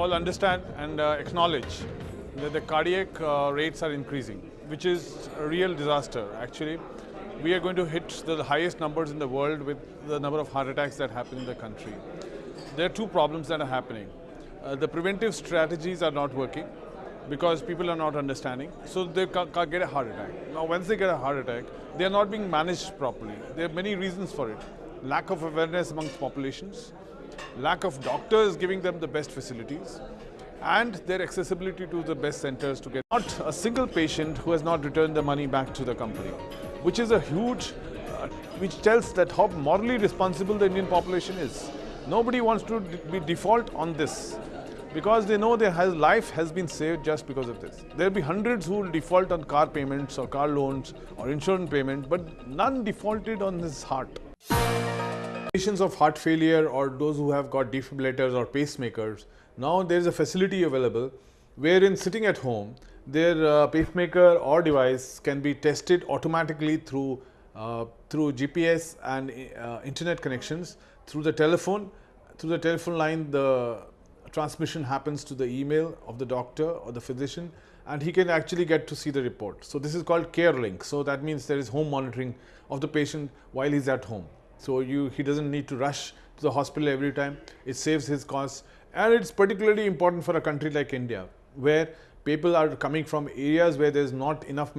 All understand and acknowledge that the cardiac rates are increasing, which is a real disaster. Actually, we are going to hit the highest numbers in the world with the number of heart attacks that happen in the country. There are two problems that are happening. The preventive strategies are not working because people are not understanding, so they can't get a heart attack. Now, once they get a heart attack, they are not being managed properly. There are many reasons for it. Lack of awareness amongst populations, lack of doctors giving them the best facilities, and their accessibility to the best centers to get not a single patient who has not returned the money back to the company, which is a huge, which tells that how morally responsible the Indian population is. Nobody wants to be default on this because they know their life has been saved just because of this. There will be hundreds who will default on car payments or car loans or insurance payment, but none defaulted on his heart. Patients of heart failure or those who have got defibrillators or pacemakers, now there is a facility available wherein sitting at home, their pacemaker or device can be tested automatically through GPS and internet connections through the telephone. Through the telephone line, the transmission happens to the email of the doctor or the physician, and he can actually get to see the report. So this is called CareLink. So that means there is home monitoring of the patient while he's at home. So he doesn't need to rush to the hospital every time. It saves his costs, and it's particularly important for a country like India, where people are coming from areas where there's not enough